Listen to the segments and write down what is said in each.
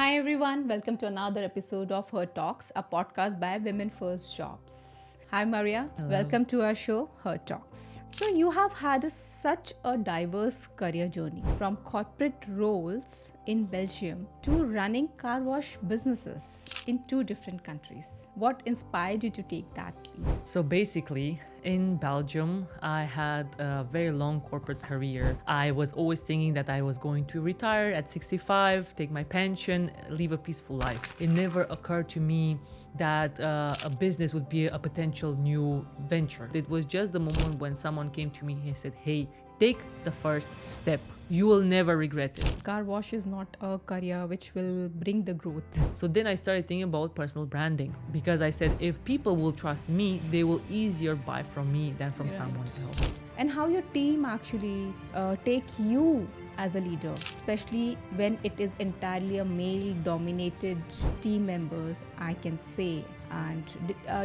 Hi everyone, welcome to another episode of Her Talks, a podcast by Women First Jobs. Hi Maria, welcome to our show Her Talks. So you have had such a diverse career journey from corporate roles in Belgium to running car wash businesses in two different countries. What inspired you to take that leap? So basically, in Belgium, I had a very long corporate career. I was always thinking that I was going to retire at 65, take my pension, live a peaceful life. It never occurred to me that a business would be a potential new venture. It was just the moment when someone came to me and said, hey, take the first step. You will never regret it. Car wash is not a career which will bring the growth. So then I started thinking about personal branding because I said, if people will trust me, they will easier buy from me than from someone else. And how your team actually take you as a leader, especially when it is entirely a male-dominated team members, I can say. And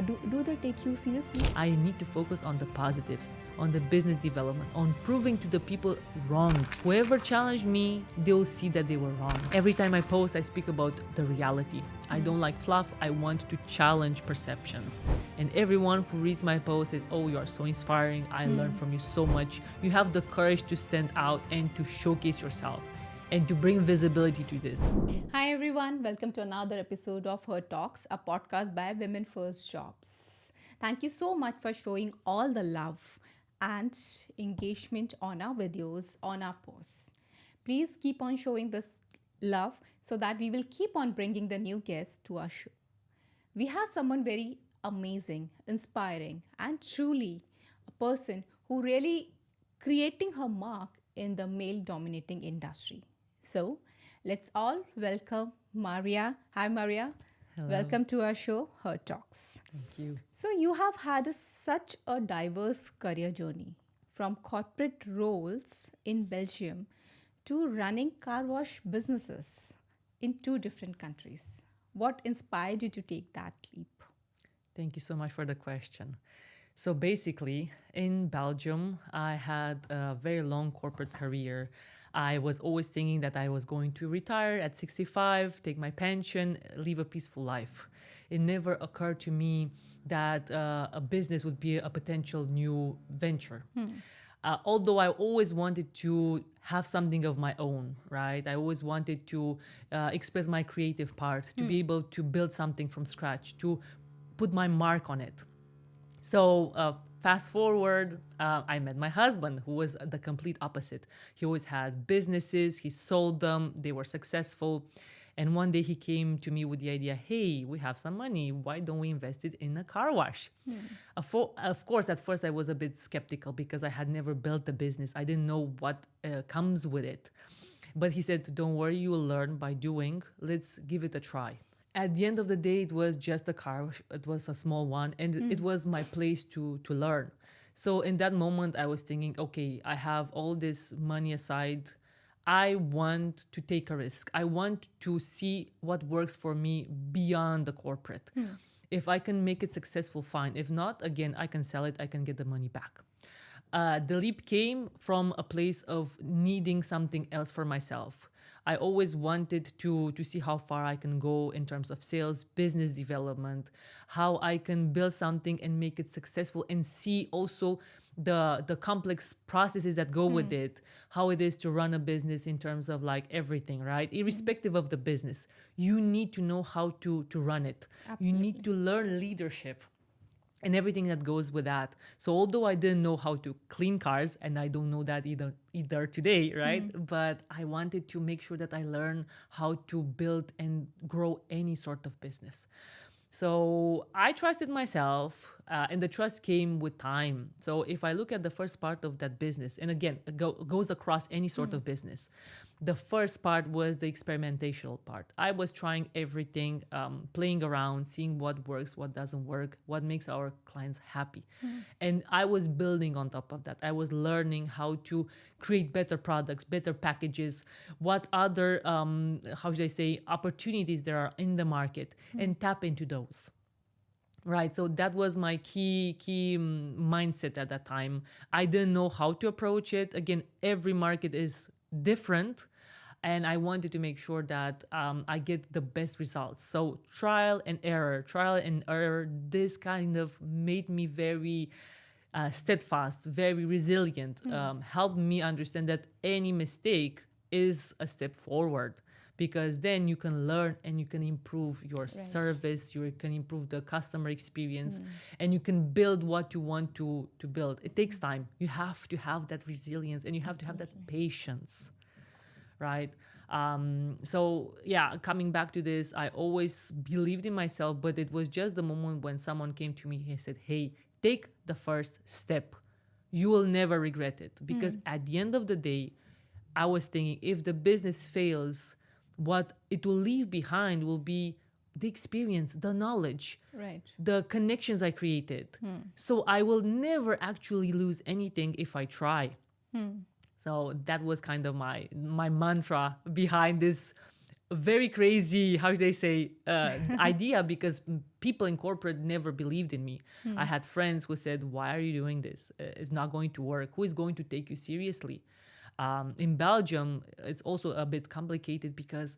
do they take you seriously? I need to focus on the positives, on the business development, on proving to the people wrong. Whoever challenged me, they'll see that they were wrong. Every time I post, I speak about the reality. I don't like fluff. I want to challenge perceptions. And everyone who reads my post says, oh, you are so inspiring. I learned from you so much. You have the courage to stand out and to showcase yourself and to bring visibility to this. Hi everyone, welcome to another episode of Her Talks, a podcast by Women First Jobs. Thank you so much for showing all the love and engagement on our videos, on our posts. Please keep on showing this love so that we will keep on bringing the new guests to our show. We have someone very amazing, inspiring, and truly a person who really creating her mark in the male dominating industry. So let's all welcome Maria. Hi Maria. Hello. Welcome to our show, Her Talks. Thank you. So you have had such a diverse career journey from corporate roles in Belgium to running car wash businesses in two different countries. What inspired you to take that leap? Thank you so much for the question. So basically, in Belgium, I had a very long corporate career. I was always thinking that I was going to retire at 65, take my pension, live a peaceful life. It never occurred to me that a business would be a potential new venture. Although I always wanted to have something of my own, right? I always wanted to express my creative part, to be able to build something from scratch, to put my mark on it. So fast forward, I met my husband, who was the complete opposite. He always had businesses, he sold them, they were successful. And one day he came to me with the idea, hey, we have some money, why don't we invest it in a car wash? Of course, at first I was a bit skeptical because I had never built a business. I didn't know what comes with it. But he said, don't worry, you will learn by doing. Let's give it a try. At the end of the day, it was just a car. It was a small one, and it was my place to learn. So in that moment, I was thinking, okay, I have all this money aside. I want to take a risk. I want to see what works for me beyond the corporate. If I can make it successful, fine. If not, again, I can sell it. I can get the money back. The leap came from a place of needing something else for myself. I always wanted to see how far I can go in terms of sales, business development, how I can build something and make it successful, and see also the complex processes that go with it, how it is to run a business in terms of like everything, right? Irrespective of the business, you need to know how to run it. Absolutely. You need to learn leadership and everything that goes with that. So although I didn't know how to clean cars, and I don't know that either today, right? But I wanted to make sure that I learn how to build and grow any sort of business. So I trusted myself, and the trust came with time. So if I look at the first part of that business, and again, it goes across any sort of business, the first part was the experimental part. I was trying everything, playing around, seeing what works, what doesn't work, what makes our clients happy. And I was building on top of that. I was learning how to create better products, better packages, what other, how should I say, opportunities there are in the market, and tap into those. Right. So that was my key mindset at that time. I didn't know how to approach it. Again, every market is different. and I wanted to make sure that I get the best results. So trial and error, this kind of made me very steadfast, very resilient, helped me understand that any mistake is a step forward, because then you can learn and you can improve your service, you can improve the customer experience, and you can build what you want to build. It takes time. You have to have that resilience and you have to have that patience, right? So yeah, coming back to this, I always believed in myself, but it was just the moment when someone came to me and said, hey, take the first step. You will never regret it. Because at the end of the day, I was thinking, if the business fails, what it will leave behind will be the experience, the knowledge, the connections I created. So I will never actually lose anything if I try. So that was kind of my mantra behind this very crazy, how should they say, idea, because people in corporate never believed in me. I had friends who said, why are you doing this? It's not going to work. Who is going to take you seriously? In Belgium, it's also a bit complicated because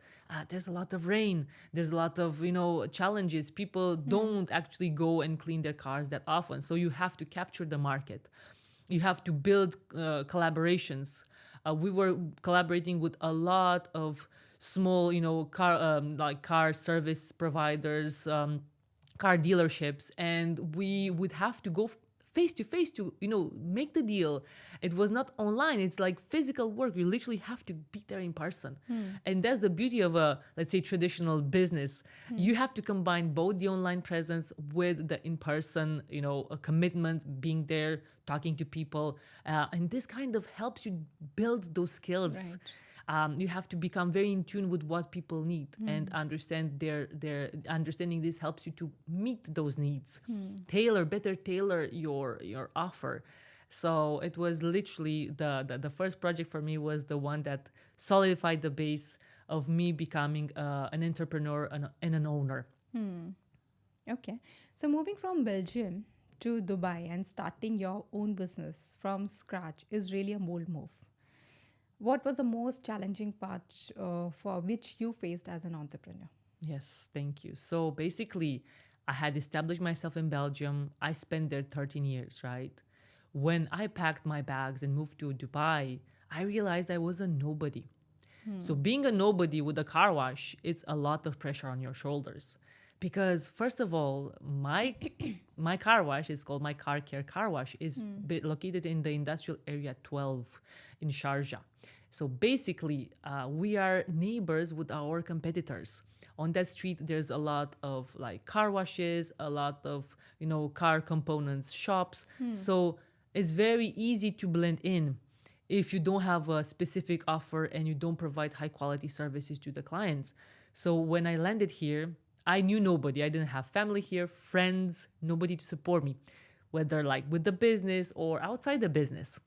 there's a lot of rain. There's a lot of, challenges. People don't actually go and clean their cars that often. So you have to capture the market. You have to build collaborations. We were collaborating with a lot of small, car service providers, car dealerships, and we would have to go face to face to make the deal. It was not online. It's like physical work. You literally have to be there in person. And that's the beauty of a, let's say, traditional business. You have to combine both the online presence with the in-person, a commitment, being there, talking to people, and this kind of helps you build those skills. You have to become very in tune with what people need and understand their understanding. This helps you to meet those needs, better tailor your offer. So it was literally the first project for me was the one that solidified the base of me becoming an entrepreneur and an owner. Okay. So moving from Belgium to Dubai and starting your own business from scratch is really a bold move. What was the most challenging part for which you faced as an entrepreneur? Yes, thank you. So basically, I had established myself in Belgium. I spent there 13 years, right? When I packed my bags and moved to Dubai, I realized I was a nobody. So being a nobody with a car wash, it's a lot of pressure on your shoulders. Because first of all, my car wash is called my car care car wash, is located in the industrial area 12 in Sharjah. So basically, we are neighbors with our competitors. On that street, there's a lot of like car washes, a lot of car components shops. So it's very easy to blend in if you don't have a specific offer and you don't provide high quality services to the clients. So when I landed here, I knew nobody. I didn't have family here, friends, nobody to support me, whether like with the business or outside the business.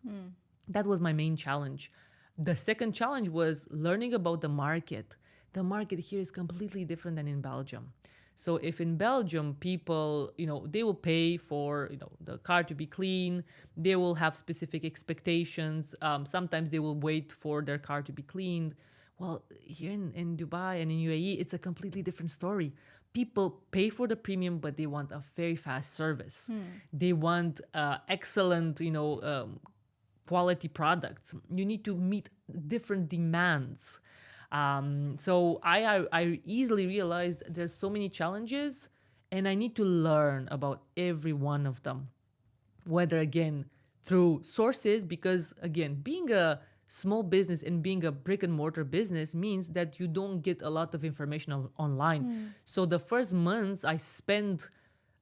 That was my main challenge. The second challenge was learning about the market. The market here is completely different than in Belgium. So if in Belgium, people, they will pay for, the car to be clean. They will have specific expectations. Sometimes they will wait for their car to be cleaned. Well, here in Dubai and in UAE, it's a completely different story. People pay for the premium, but they want a very fast service. They want excellent, quality products. You need to meet different demands. So I easily realized there's so many challenges, and I need to learn about every one of them. Whether again through sources, because again, being a small business and being a brick and mortar business means that you don't get a lot of information online. So the first months I spent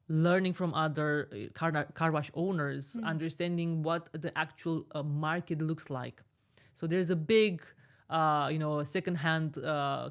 learning from other car wash owners, understanding what the actual market looks like. So there's a big, secondhand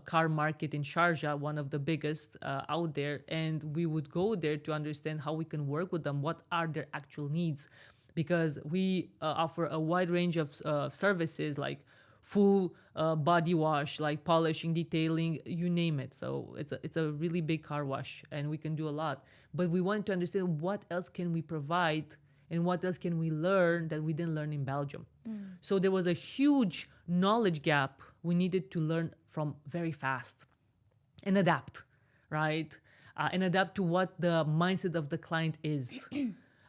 car market in Sharjah, one of the biggest out there. And we would go there to understand how we can work with them. What are their actual needs? Because we offer a wide range of services like full body wash, like polishing, detailing, you name it. So it's a really big car wash and we can do a lot. But we want to understand what else can we provide and what else can we learn that we didn't learn in Belgium. So there was a huge knowledge gap we needed to learn from very fast and adapt, right? And adapt to what the mindset of the client is.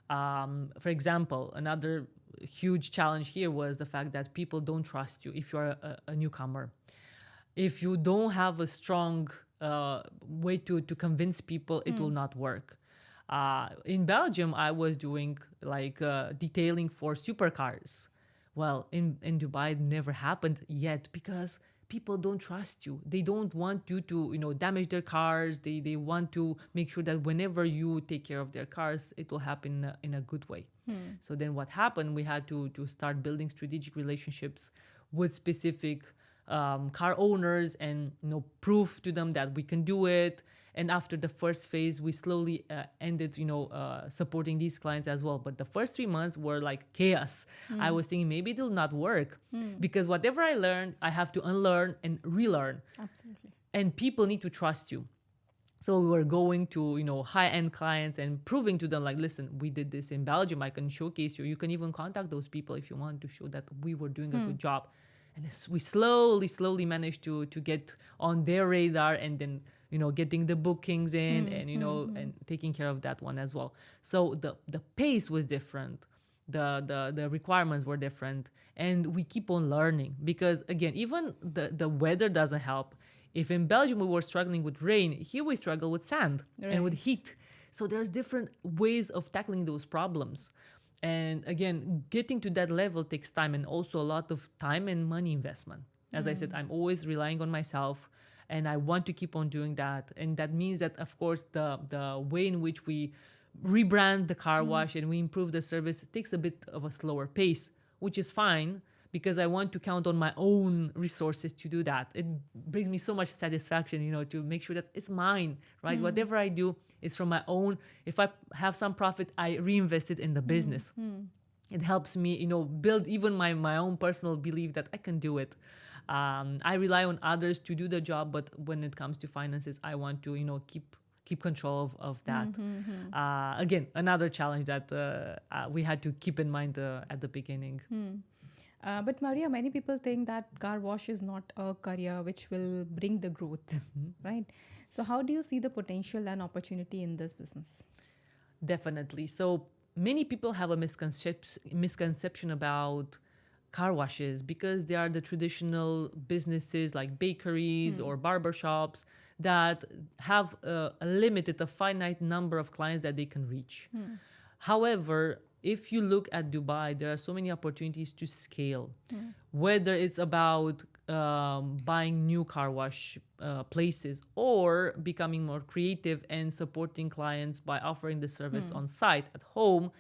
For example, another huge challenge here was the fact that people don't trust you if you're a newcomer. If you don't have a strong way to convince people, it will not work. In Belgium, I was doing like detailing for supercars. Well, in Dubai, it never happened yet because people don't trust you. They don't want you to, damage their cars. They want to make sure that whenever you take care of their cars, it will happen in a good way. So then what happened? We had to start building strategic relationships with specific car owners and prove to them that we can do it. And after the first phase, we slowly ended supporting these clients as well. But the first 3 months were like chaos. I was thinking maybe it will not work because whatever I learned, I have to unlearn and relearn. Absolutely. And people need to trust you. So we were going to, high-end clients and proving to them like, listen, we did this in Belgium. I can showcase you. You can even contact those people if you want to show that we were doing a good job. And we slowly managed to get on their radar and then, getting the bookings in and, and taking care of that one as well. So the pace was different. The requirements were different. And we keep on learning because, again, even the weather doesn't help. If in Belgium we were struggling with rain, here we struggle with sand and with heat. So there's different ways of tackling those problems. And again, getting to that level takes time and also a lot of time and money investment. As I said, I'm always relying on myself and I want to keep on doing that. And that means that, of course, the way in which we rebrand the car wash and we improve the service takes a bit of a slower pace, which is fine because I want to count on my own resources to do that. It brings me so much satisfaction, to make sure that it's mine, right? Whatever I do is from my own. If I have some profit, I reinvest it in the business. It helps me, build even my own personal belief that I can do it. I rely on others to do the job, but when it comes to finances, I want to, keep control of that. Again, another challenge that we had to keep in mind at the beginning. But Maria, many people think that car wash is not a career which will bring the growth, right? So how do you see the potential and opportunity in this business? Definitely. So many people have a misconception about car washes because they are the traditional businesses like bakeries or barbershops that have a limited, a finite number of clients that they can reach. However, if you look at Dubai, there are so many opportunities to scale, whether it's about buying new car wash places or becoming more creative and supporting clients by offering the service on site at home.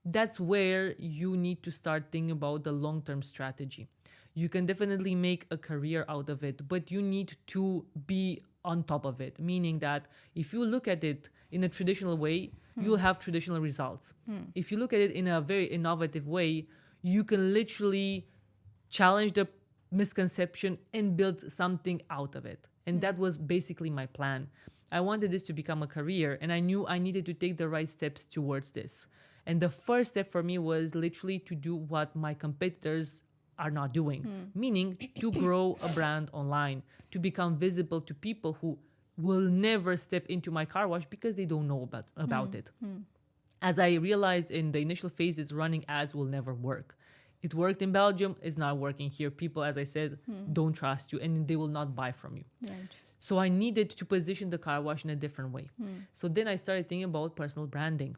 That's where you need to start thinking about the long-term strategy. You can definitely make a career out of it, but you need to be on top of it, meaning that if you look at it in a traditional way, you'll have traditional results. If you look at it in a very innovative way, you can literally challenge the misconception and build something out of it. And that was basically my plan. I wanted this to become a career and I knew I needed to take the right steps towards this. And the first step for me was literally to do what my competitors are not doing, meaning to grow a brand online, to become visible to people who will never step into my car wash because they don't know about it. As I realized in the initial phases, running ads will never work. It worked in Belgium, it's not working here. People, as I said, don't trust you and they will not buy from you. Right. So I needed to position the car wash in a different way. So then I started thinking about personal branding.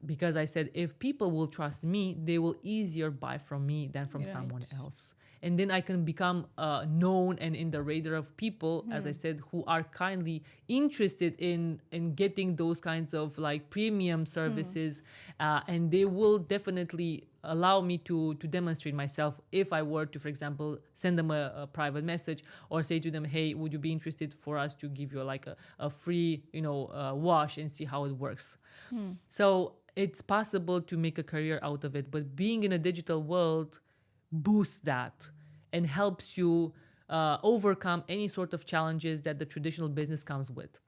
Because I said, if people will trust me, they will easier buy from me than from someone else. And then I can become known and in the radar of people, as I said, who are kindly interested in getting those kinds of like premium services. And they will definitely allow me to demonstrate myself if I were to, for example, send them a private message or say to them, hey, would you be interested for us to give you like a free, wash and see how it works. So it's possible to make a career out of it, but being in a digital world boosts that and helps you overcome any sort of challenges that the traditional business comes with.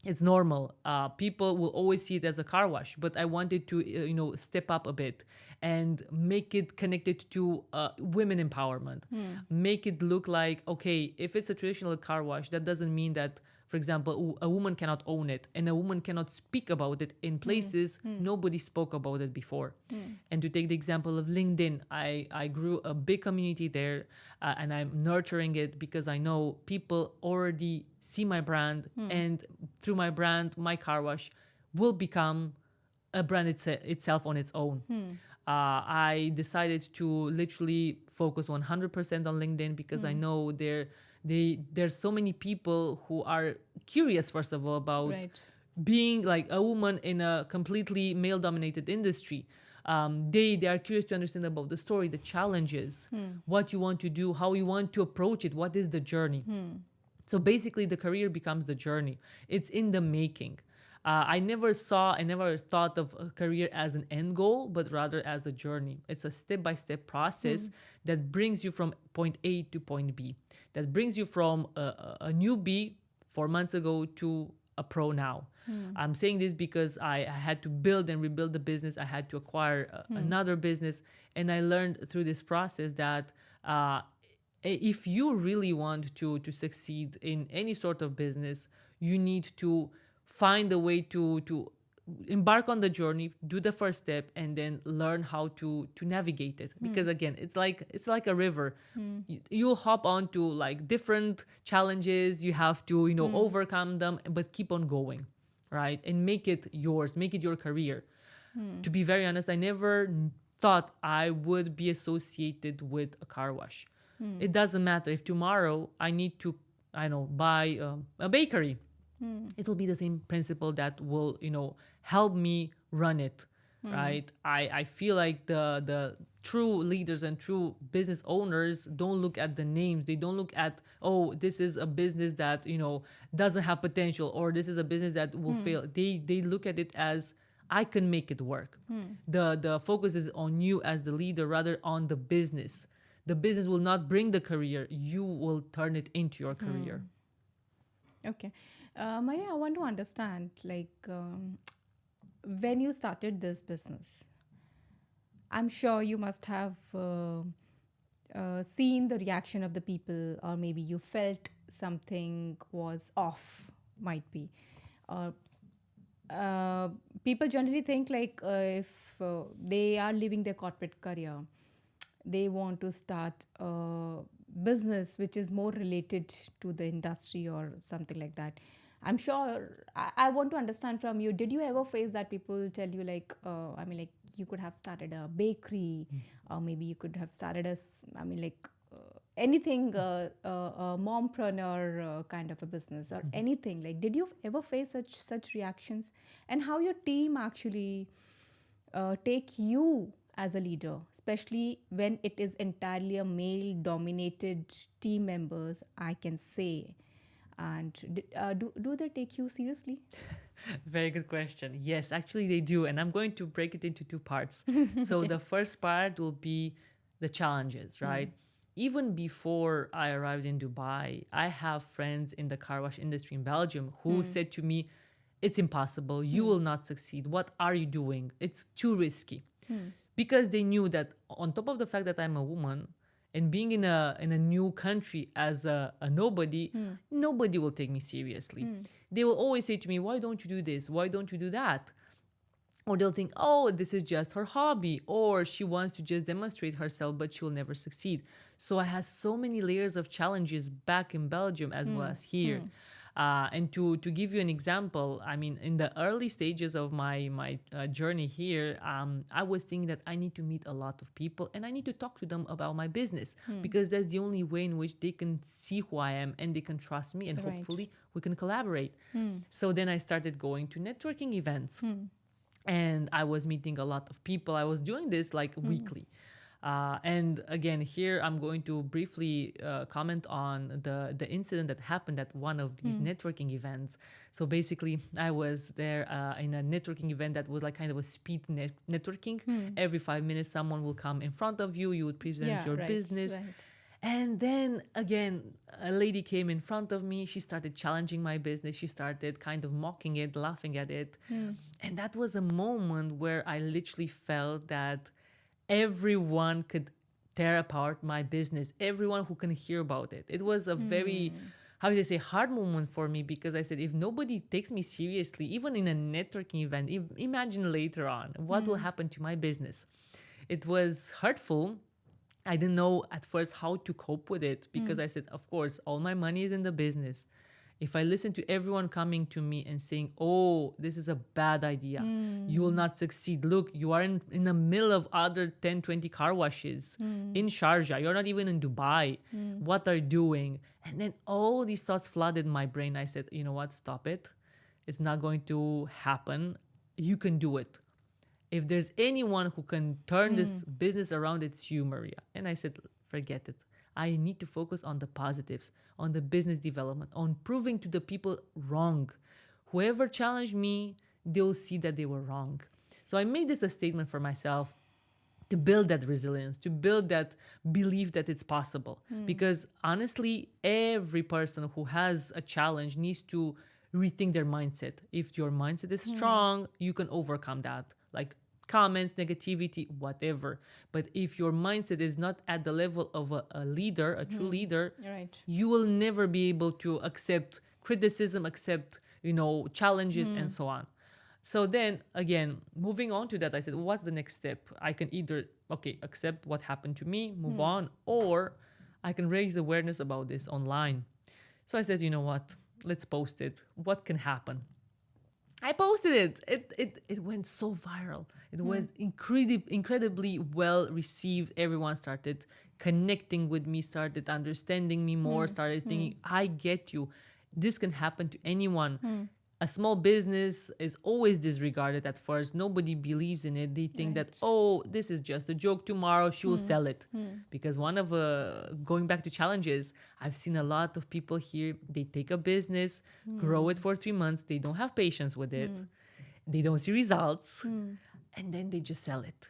It's normal. People will always see it as a car wash, but I wanted to, step up a bit and make it connected to women empowerment. Make it look like, okay, if it's a traditional car wash, that doesn't mean that, for example, a woman cannot own it and a woman cannot speak about it in places nobody spoke about it before. And to take the example of LinkedIn, I grew a big community there, and I'm nurturing it because I know people already see my brand, and through my brand, my car wash will become a brand itself on its own. I decided to literally focus 100% on LinkedIn because I know there's so many people who are curious, first of all, about being like a woman in a completely male-dominated industry. They are curious to understand about the story, the challenges, what you want to do, how you want to approach it, what is the journey. So basically, the career becomes the journey. It's in the making. I never thought of a career as an end goal, but rather as a journey. It's a step-by-step process that brings you from point A to point B, that brings you from a newbie 4 months ago to a pro now. I'm saying this because I had to build and rebuild the business. I had to acquire another business. And I learned through this process that if you really want to succeed in any sort of business, you need to find a way to embark on the journey, do the first step, and then learn how to navigate it. Because again, it's like a river. You'll hop onto like different challenges. You have to overcome them, but keep on going, right? And make it yours, make it your career. To be very honest, I never thought I would be associated with a car wash. It doesn't matter if tomorrow I need to, buy a bakery. It will be the same principle that will, help me run it, right? I feel like the true leaders and true business owners don't look at the names. They don't look at, oh, this is a business that, doesn't have potential, or this is a business that will fail. They look at it as, I can make it work. The focus is on you as the leader rather on the business. The business will not bring the career. You will turn it into your career. Okay. Maria, I want to understand, when you started this business, I'm sure you must have seen the reaction of the people, or maybe you felt something was off, might be. People generally think if they are leaving their corporate career, they want to start a business which is more related to the industry or something like that. I'm sure, I want to understand from you, did you ever face that people tell you you could have started a bakery, or maybe you could have started anything, a mompreneur kind of a business or anything? Did you ever face such reactions? And how your team actually take you as a leader, especially when it is entirely a male-dominated team members, I can say. And do they take you seriously? Very good question. Yes, actually they do. And I'm going to break it into two parts. So the first part will be the challenges, right? Even before I arrived in Dubai, I have friends in the car wash industry in Belgium who said to me, it's impossible. You will not succeed. What are you doing? It's too risky. Because they knew that on top of the fact that I'm a woman, and being in a new country as a nobody, nobody will take me seriously. They will always say to me, why don't you do this? Why don't you do that? Or they'll think, oh, this is just her hobby, or she wants to just demonstrate herself, but she will never succeed. So I had so many layers of challenges back in Belgium as well as here. And to give you an example, I mean, in the early stages of my journey here, I was thinking that I need to meet a lot of people and I need to talk to them about my business because that's the only way in which they can see who I am and they can trust me, and hopefully we can collaborate. So then I started going to networking events and I was meeting a lot of people. I was doing this weekly. And again, here I'm going to briefly comment on the incident that happened at one of these networking events. So basically, I was there in a networking event that was kind of a speed networking. Every 5 minutes, someone will come in front of you. You would present your business. And then again, a lady came in front of me. She started challenging my business. She started kind of mocking it, laughing at it. And that was a moment where I literally felt that everyone could tear apart my business, everyone who can hear about it. It was a very, how do you say, hard moment for me, because I said, if nobody takes me seriously, even in a networking event, imagine later on, what will happen to my business? It was hurtful. I didn't know at first how to cope with it, because I said, of course, all my money is in the business. If I listen to everyone coming to me and saying, oh, this is a bad idea, you will not succeed. Look, you are in the middle of other 10, 20 car washes in Sharjah. You're not even in Dubai. What are you doing? And then all these thoughts flooded my brain. I said, you know what? Stop it. It's not going to happen. You can do it. If there's anyone who can turn this business around, it's you, Maria. And I said, forget it. I need to focus on the positives, on the business development, on proving to the people wrong. Whoever challenged me, they'll see that they were wrong. So I made this a statement for myself to build that resilience, to build that belief that it's possible. Because honestly, every person who has a challenge needs to rethink their mindset. If your mindset is strong, you can overcome that. Like comments, negativity, whatever. But if your mindset is not at the level of a leader, a true leader, Right. you will never be able to accept criticism, accept, challenges and so on. So then again, moving on to that, I said, what's the next step? I can either, accept what happened to me, move on, or I can raise awareness about this online. So I said, you know what? Let's post it. What can happen? I posted it. It went so viral. It was incredibly well received. Everyone started connecting with me, started understanding me more, started thinking, I get you. This can happen to anyone. A small business is always disregarded at first. Nobody believes in it. They think that, oh, this is just a joke. Tomorrow she will sell it. Because one of, going back to challenges, I've seen a lot of people here, they take a business, grow it for 3 months. They don't have patience with it. They don't see results. And then they just sell it.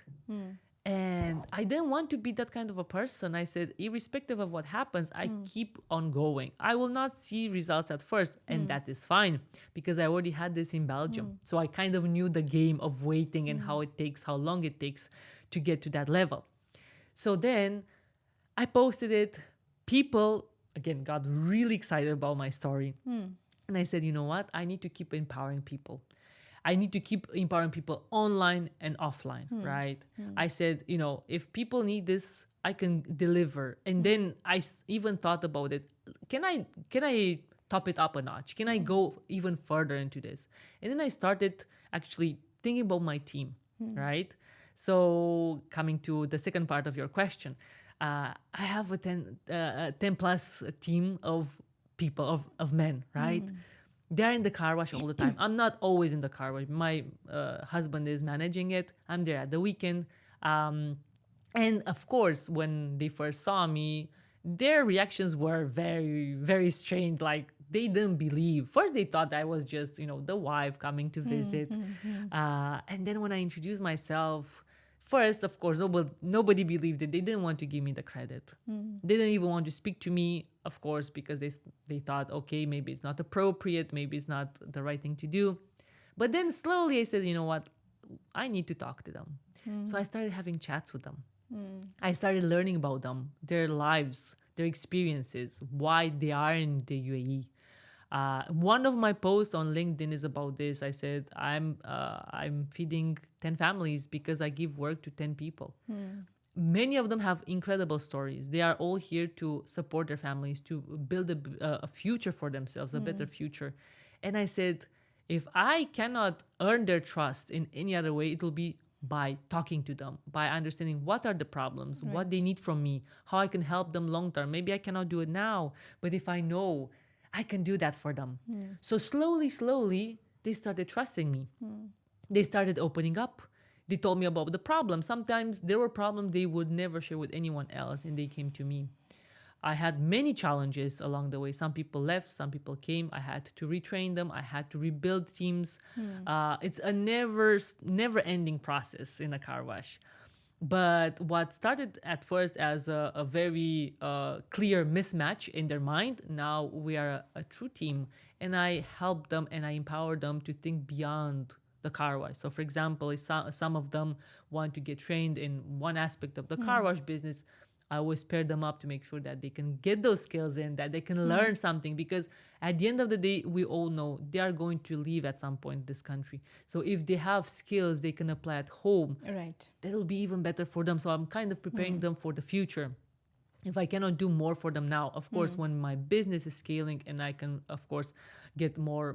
And I didn't want to be that kind of a person. I said, irrespective of what happens, I keep on going. I will not see results at first, and that is fine, because I already had this in Belgium. So I kind of knew the game of waiting and how long it takes to get to that level. So then I posted it. People, again, got really excited about my story. And I said, you know what? I need to keep empowering people. I need to keep empowering people online and offline, right? I said, if people need this, I can deliver. And then I even thought about it. Can I top it up a notch? Can I go even further into this? And then I started actually thinking about my team, right? So coming to the second part of your question, I have a 10 plus team of people, of men, right? They're in the car wash all the time. I'm not always in the car wash. My husband is managing it. I'm there at the weekend. And of course, when they first saw me, their reactions were very, very strange. Like, they didn't believe. First, they thought I was just, the wife coming to visit. And then when I introduced myself, first, of course, nobody believed it. They didn't want to give me the credit. They didn't even want to speak to me, of course, because they thought, okay, maybe it's not appropriate. Maybe it's not the right thing to do. But then slowly I said, you know what? I need to talk to them. So I started having chats with them. I started learning about them, their lives, their experiences, why they are in the UAE. One of my posts on LinkedIn is about this. I said, I'm feeding 10 families because I give work to 10 people. Many of them have incredible stories. They are all here to support their families, to build a future for themselves, a better future. And I said, if I cannot earn their trust in any other way, it will be by talking to them, by understanding what are the problems, what they need from me, how I can help them long term. Maybe I cannot do it now, but if I know, I can do that for them. So slowly, they started trusting me. They started opening up. They told me about the problem. Sometimes there were problems they would never share with anyone else, and they came to me. I had many challenges along the way. Some people left, some people came. I had to retrain them. I had to rebuild teams. It's a never-ending process in a car wash. But what started at first as a very clear mismatch in their mind, now we are a true team. And I help them and I empower them to think beyond the car wash. So, for example, if some of them want to get trained in one aspect of the car wash business, I always pair them up to make sure that they can get those skills in, that they can learn something. Because at the end of the day, we all know they are going to leave at some point this country. So if they have skills they can apply at home, Right. that'll be even better for them. So I'm kind of preparing them for the future. If I cannot do more for them now, of course, when my business is scaling and I can, of course, get more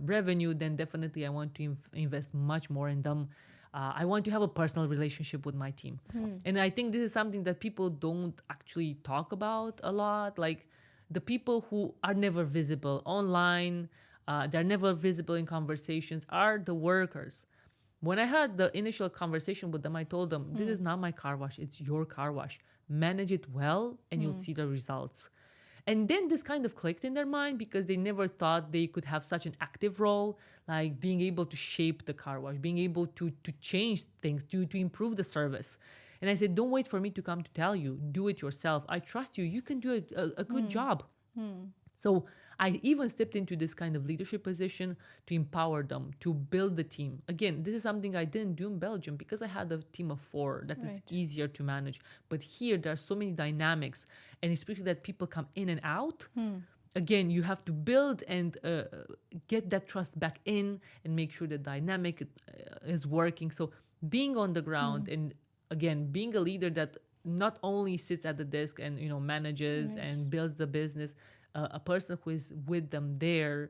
revenue, then definitely I want to invest much more in them. I want to have a personal relationship with my team. And I think this is something that people don't actually talk about a lot. Like the people who are never visible online, they're never visible in conversations, are the workers. When I had the initial conversation with them, I told them, this is not my car wash, it's your car wash. Manage it well and you'll see the results. And then this kind of clicked in their mind because they never thought they could have such an active role, like being able to shape the car wash, being able to change things, to improve the service. And I said, don't wait for me to come to tell you, do it yourself. I trust you, you can do a good job. So I even stepped into this kind of leadership position to empower them, to build the team. Again, this is something I didn't do in Belgium because I had a team of 4 that it's Right. easier to manage. But here there are so many dynamics, and especially that people come in and out. Again, you have to build and get that trust back in and make sure the dynamic is working. So being on the ground and again, being a leader that not only sits at the desk and manages Right. and builds the business, a person who is with them there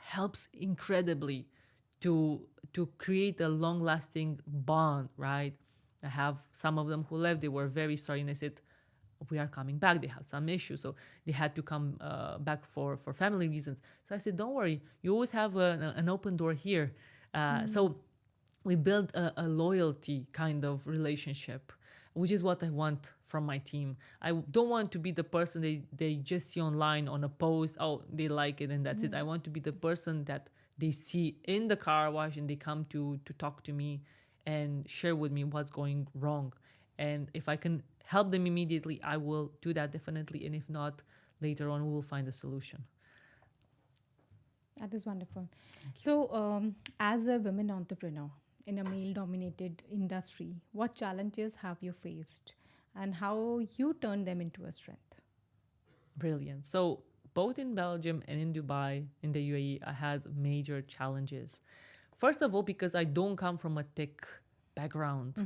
helps incredibly to create a long lasting bond, right? I have some of them who left, they were very sorry, and I said, we are coming back, they had some issues, so they had to come back for family reasons. So I said, don't worry, you always have an open door here. So we build a loyalty kind of relationship, which is what I want from my team. I don't want to be the person they just see online on a post, oh, they like it and that's it. I want to be the person that they see in the car wash and they come to talk to me and share with me what's going wrong. And if I can help them immediately, I will do that definitely. And if not, later on, we will find a solution. That is wonderful. So, as a women entrepreneur in a male dominated industry, what challenges have you faced and how you turn them into a strength? Brilliant. So both in Belgium and in Dubai, in the UAE, I had major challenges. First of all, because I don't come from a tech background.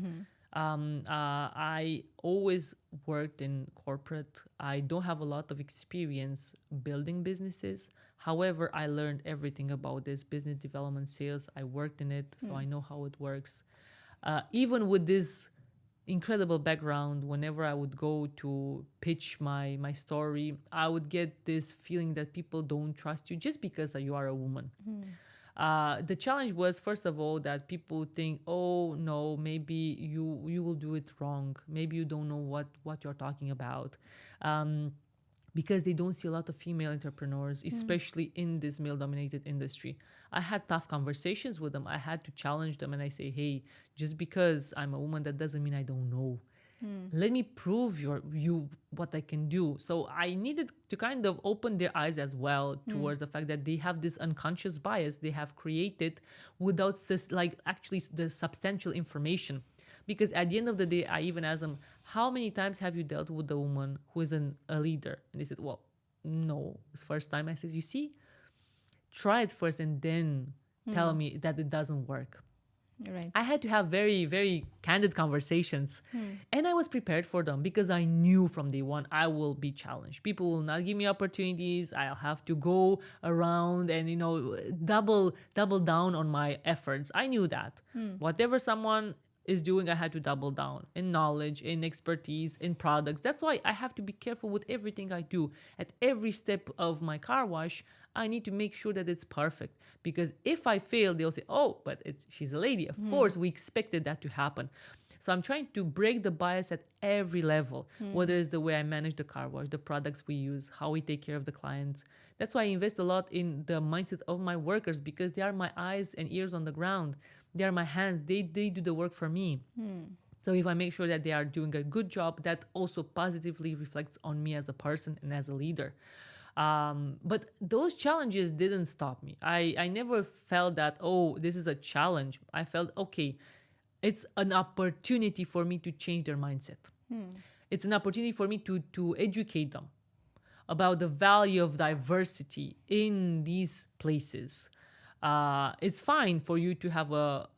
I always worked in corporate. I don't have a lot of experience building businesses. However, I learned everything about this business development, sales. I worked in it, so I know how it works. Even with this incredible background, whenever I would go to pitch my story, I would get this feeling that people don't trust you just because you are a woman. The challenge was, first of all, that people think, oh no, maybe you will do it wrong, maybe you don't know what you're talking about, because they don't see a lot of female entrepreneurs, especially in this male dominated industry. I had tough conversations with them. I had to challenge them, and I say, hey, just because I'm a woman, that doesn't mean I don't know. Let me prove you what I can do. So I needed to kind of open their eyes as well towards the fact that they have this unconscious bias they have created without actually the substantial information. Because at the end of the day, I even asked them, how many times have you dealt with a woman who is a leader? And they said, well, no, it's first time. I said, you see, try it first and then tell me that it doesn't work. Right. I had to have very, very candid conversations. And I was prepared for them because I knew from day one I will be challenged. People will not give me opportunities. I'll have to go around and, double down on my efforts. I knew that. Whatever someone is doing, I had to double down in knowledge, in expertise, in products. That's why I have to be careful with everything I do. At every step of my car wash, I need to make sure that it's perfect. Because if I fail, they'll say, oh, but she's a lady. Of course, we expected that to happen. So I'm trying to break the bias at every level, whether it's the way I manage the car wash, the products we use, how we take care of the clients. That's why I invest a lot in the mindset of my workers, because they are my eyes and ears on the ground. They are my hands. They do the work for me. So if I make sure that they are doing a good job, that also positively reflects on me as a person and as a leader. But those challenges didn't stop me. I never felt that, oh, this is a challenge. I felt, okay, it's an opportunity for me to change their mindset. It's an opportunity for me to educate them about the value of diversity in these places. It's fine for you to have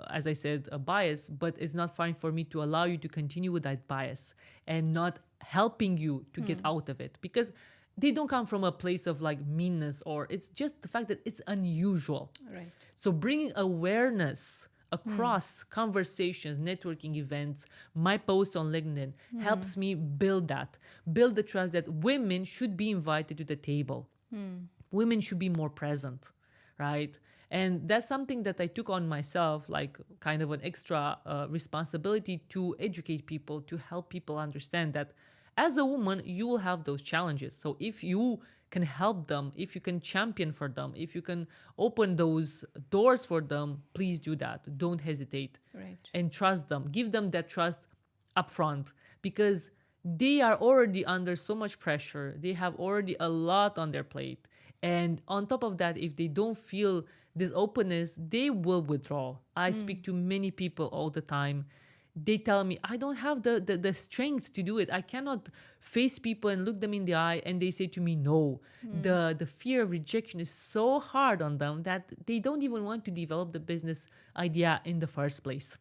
as I said, a bias, but it's not fine for me to allow you to continue with that bias and not helping you to get out of it, because they don't come from a place of like meanness, or it's just the fact that it's unusual. Right. So bringing awareness across conversations, networking events, my posts on LinkedIn helps me build the trust that women should be invited to the table. Women should be more present, right? And that's something that I took on myself, like kind of an extra responsibility to educate people, to help people understand that as a woman, you will have those challenges. So if you can help them, if you can champion for them, if you can open those doors for them, please do that. Don't hesitate. Right. And trust them. Give them that trust upfront, because they are already under so much pressure. They have already a lot on their plate. And on top of that, if they don't feel this openness, they will withdraw. I speak to many people all the time. They tell me, I don't have the strength to do it. I cannot face people and look them in the eye and they say to me, no. The fear of rejection is so hard on them that they don't even want to develop the business idea in the first place.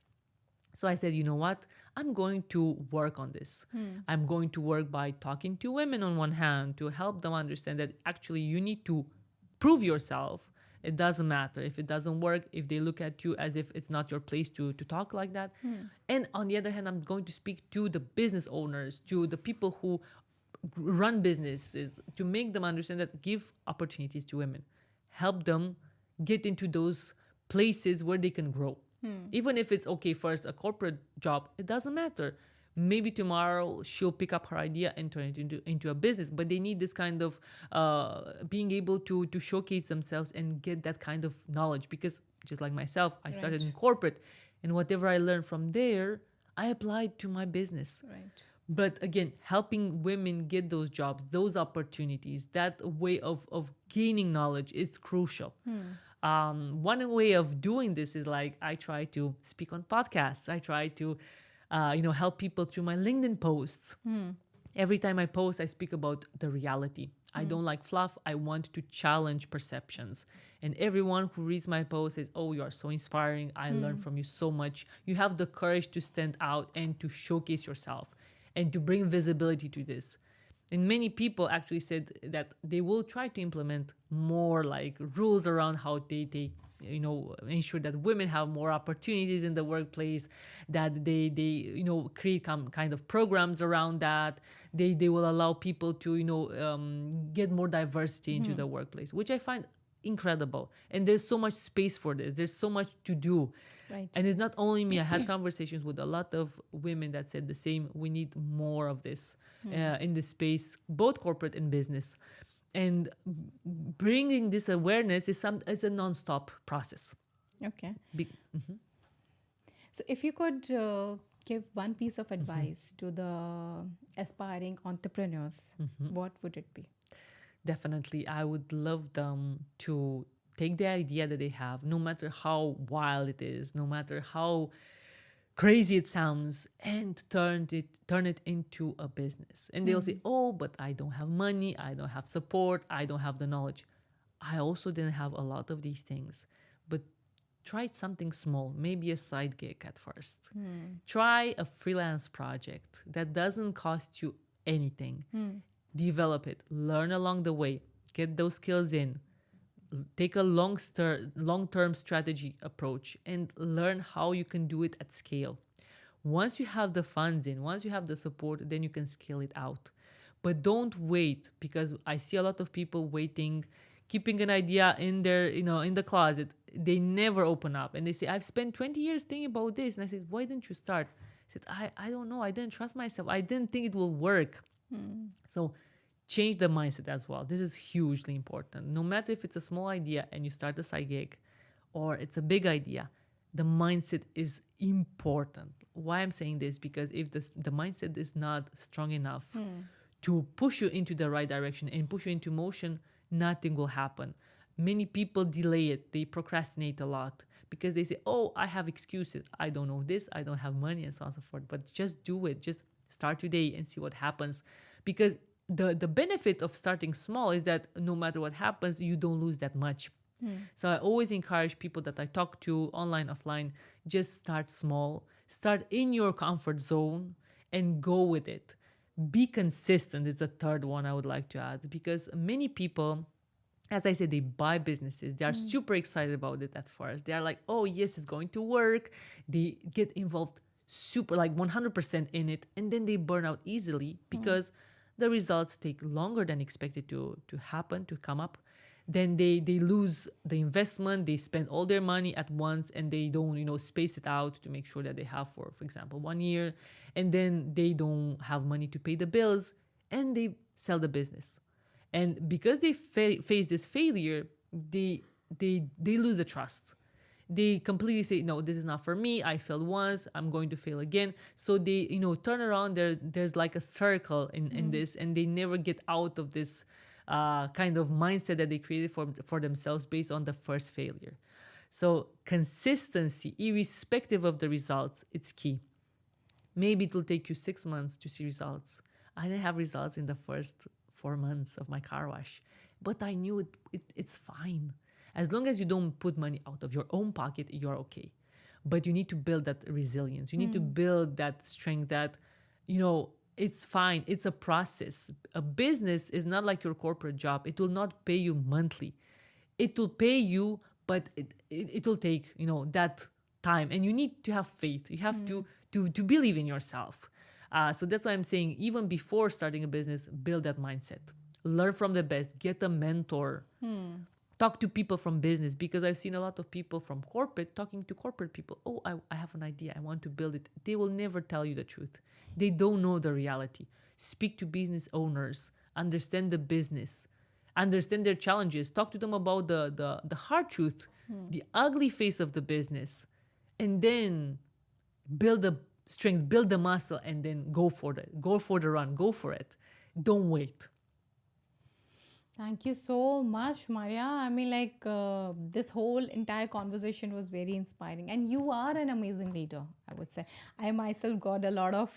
So I said, you know what? I'm going to work on this. I'm going to work by talking to women on one hand to help them understand that actually you need to prove yourself. It doesn't matter if it doesn't work, if they look at you as if it's not your place to talk like that. And on the other hand, I'm going to speak to the business owners, to the people who run businesses, to make them understand that give opportunities to women. Help them get into those places where they can grow. Even if it's, okay, first a corporate job, it doesn't matter. Maybe tomorrow she'll pick up her idea and turn it into a business, but they need this kind of being able to showcase themselves and get that kind of knowledge, because just like myself, I started in corporate, and whatever I learned from there, I applied to my business. Right. But again, helping women get those jobs, those opportunities, that way of gaining knowledge is crucial. One way of doing this is like I try to speak on podcasts. I try to help people through my LinkedIn posts. Every time I post, I speak about the reality. I don't like fluff. I want to challenge perceptions. And everyone who reads my post says, oh, you are so inspiring. I learned from you so much. You have the courage to stand out and to showcase yourself and to bring visibility to this. And many people actually said that they will try to implement more like rules around how they ensure that women have more opportunities in the workplace, that they create kind of programs around that. They will allow people to get more diversity into the workplace, which I find incredible. And there's so much space for this. There's so much to do. Right. And it's not only me. I had conversations with a lot of women that said the same. We need more of this in this space, both corporate and business. And bringing this awareness is it's a non-stop process. Okay. So if you could give one piece of advice to the aspiring entrepreneurs, what would it be? Definitely, I would love them to take the idea that they have, no matter how wild it is, no matter how crazy it sounds, and turn it into a business. And they'll say, oh, but I don't have money, I don't have support, I don't have the knowledge. I also didn't have a lot of these things, but try something small, maybe a side gig at first. Try a freelance project that doesn't cost you anything. Develop it, learn along the way, get those skills in, take a long-term strategy approach, and learn how you can do it at scale. Once you have the funds in, once you have the support, then you can scale it out. But don't wait, because I see a lot of people waiting, keeping an idea in their, in the closet. They never open up, and they say, I've spent 20 years thinking about this. And I said, why didn't you start? I said, I don't know. I didn't trust myself. I didn't think it will work. So change the mindset as well. This is hugely important. No matter if it's a small idea and you start a side gig, or it's a big idea, the mindset is important. Why I'm saying this? Because if the mindset is not strong enough to push you into the right direction and push you into motion, nothing will happen. Many people delay it. They procrastinate a lot because they say, oh, I have excuses. I don't know this. I don't have money and so on and so forth. But just do it. Just start today and see what happens. Because the benefit of starting small is that no matter what happens, you don't lose that much. So I always encourage people that I talk to online, offline, just start small, start in your comfort zone and go with it. Be consistent. It's a third one I would like to add, because many people, as I said, they buy businesses. They are super excited about it at first. They are like, oh, yes, it's going to work. They get involved super like 100% in it. And then they burn out easily because the results take longer than expected to happen, to come up. Then they lose the investment. They spend all their money at once and they don't, space it out to make sure that they have for example, 1 year. And then they don't have money to pay the bills and they sell the business. And because they face this failure, they lose the trust. They completely say, no, this is not for me. I failed once. I'm going to fail again. So they, turn around. There's like a circle in this, and they never get out of this kind of mindset that they created for themselves based on the first failure. So consistency, irrespective of the results, it's key. Maybe it will take you 6 months to see results. I didn't have results in the first 4 months of my car wash, but I knew it's fine. As long as you don't put money out of your own pocket, you're okay. But you need to build that resilience. You need to build that strength that, it's fine. It's a process. A business is not like your corporate job. It will not pay you monthly. It will pay you, but it will take, that time. And you need to have faith. You have to believe in yourself. So that's why I'm saying, even before starting a business, build that mindset. Learn from the best. Get a mentor. Talk to people from business, because I've seen a lot of people from corporate talking to corporate people. Oh, I have an idea. I want to build it. They will never tell you the truth. They don't know the reality. Speak to business owners. Understand the business. Understand their challenges. Talk to them about the hard truth, the ugly face of the business. And then build the strength, build the muscle, and then go for it. Go for the run. Go for it. Don't wait. Thank you so much, Maria. I mean, this whole entire conversation was very inspiring. And you are an amazing leader, I would say. I myself got a lot of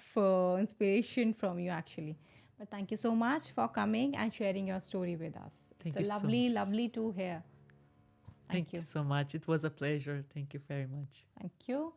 inspiration from you, actually. But thank you so much for coming and sharing your story with us. Thank it's you a so lovely, lovely to hear. Thank you so much. It was a pleasure. Thank you very much. Thank you.